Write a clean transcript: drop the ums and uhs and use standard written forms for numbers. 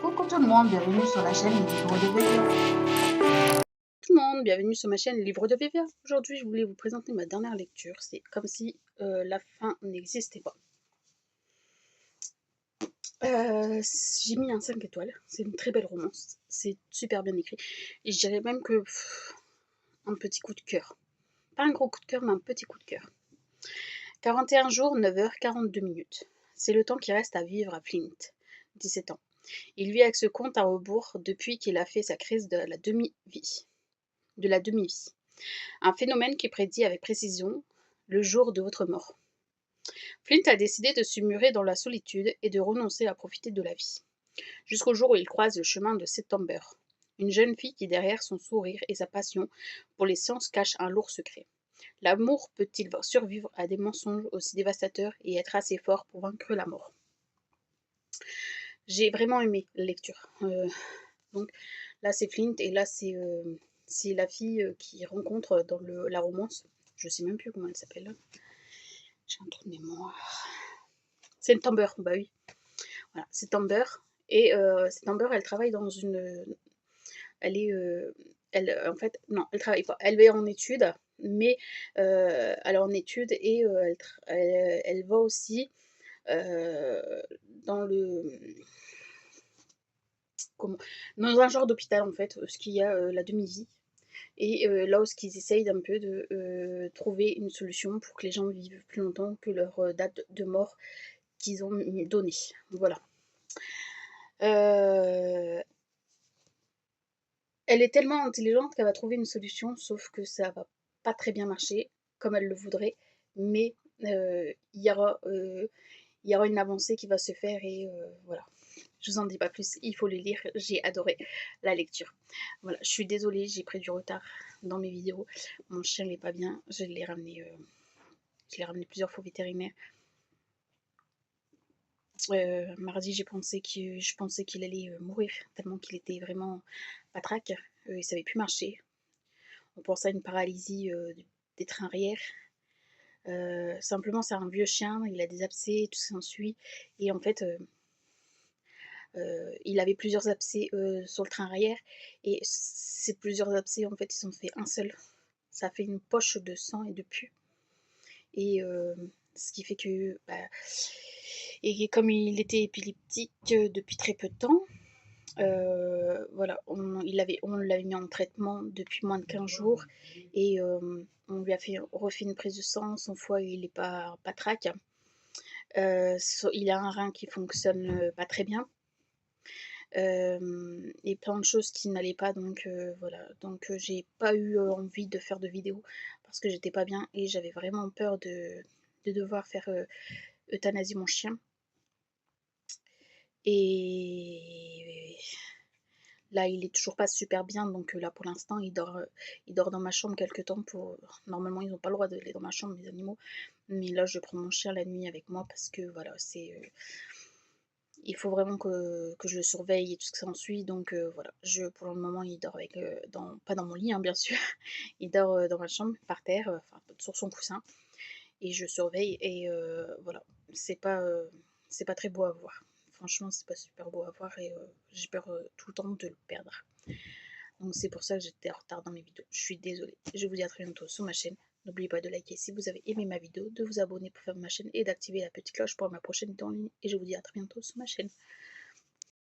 Coucou tout le monde, bienvenue sur la chaîne Les Livres de Vévia. Tout le monde, bienvenue sur ma chaîne Livre de Vévia. Aujourd'hui, je voulais vous présenter ma dernière lecture. C'est comme si la fin n'existait pas. J'ai mis un 5 étoiles. C'est une très belle romance. C'est super bien écrit. Et je dirais même que un petit coup de cœur. Pas un gros coup de cœur, mais un petit coup de cœur. 41 jours, 9h42 minutes. C'est le temps qui reste à vivre à Flint, 17 ans. Il vit avec ce compte à rebours depuis qu'il a fait sa crise de la demi-vie. Un phénomène qui prédit avec précision le jour de votre mort. Flint a décidé de se murer dans la solitude et de renoncer à profiter de la vie. Jusqu'au jour où il croise le chemin de September, une jeune fille qui, derrière son sourire et sa passion pour les sciences, cache un lourd secret. L'amour peut-il survivre à des mensonges aussi dévastateurs et être assez fort pour vaincre la mort? J'ai vraiment aimé la lecture. Donc là, c'est Flint et là, c'est la fille qu'il rencontre dans la romance. Je sais même plus comment elle s'appelle. J'ai un trou de mémoire. C'est Amber, bah oui. Voilà, c'est Amber. Et cette Amber, elle travaille dans une. Elle est. En fait, non, elle travaille pas. Elle est en études, mais elle est en études et elle va aussi dans le. Comment, dans un genre d'hôpital en fait, ce qu'il y a la demi-vie. Et là où ils essayent un peu de trouver une solution pour que les gens vivent plus longtemps que leur date de mort qu'ils ont donnée. Voilà. Euh, Elle est tellement intelligente qu'elle va trouver une solution, sauf que ça va pas très bien marcher comme elle le voudrait, mais il y aura une avancée qui va se faire et voilà. Je vous en dis pas plus, il faut les lire, j'ai adoré la lecture. Voilà, je suis désolée, j'ai pris du retard dans mes vidéos. Mon chien n'est pas bien, je l'ai ramené plusieurs fois au vétérinaire. Mardi, je pensais qu'il allait mourir, tellement qu'il était vraiment patraque. Il savait plus marcher. On pensait à une paralysie des trains arrière. Simplement, c'est un vieux chien, il a des abcès, tout s'ensuit. Et en fait, il avait plusieurs abcès sur le train arrière. Et ces plusieurs abcès, en fait, ils ont fait un seul. Ça a fait une poche de sang et de pus. Et ce qui fait que. Bah, et comme il était épileptique depuis très peu de temps, voilà, on l'avait mis en traitement depuis moins de 15 jours et on lui a refait une prise de sang. Son foie, il n'est pas trac. Il a un rein qui fonctionne pas très bien. Et plein de choses qui n'allaient pas, donc voilà. Donc j'ai pas eu envie de faire de vidéo parce que j'étais pas bien et j'avais vraiment peur de devoir faire euthanasie mon chien. Et là, il est toujours pas super bien, donc là, pour l'instant, il dort dans ma chambre quelque temps. Normalement, ils n'ont pas le droit d'aller dans ma chambre, les animaux. Mais là, je prends mon chien la nuit avec moi parce que voilà, il faut vraiment que je le surveille et tout ce que ça en suit. Donc voilà, pour le moment, il dort pas dans mon lit, hein, bien sûr. Il dort dans ma chambre, par terre, enfin, sur son coussin. Et je surveille. Et voilà, c'est pas, euh, c'est pas très beau à voir. Franchement, c'est pas super beau à voir et j'ai peur tout le temps de le perdre. Donc c'est pour ça que j'étais en retard dans mes vidéos. Je suis désolée. Je vous dis à très bientôt sur ma chaîne. N'oubliez pas de liker si vous avez aimé ma vidéo, de vous abonner pour faire ma chaîne et d'activer la petite cloche pour ma prochaine vidéo en ligne. Et je vous dis à très bientôt sur ma chaîne.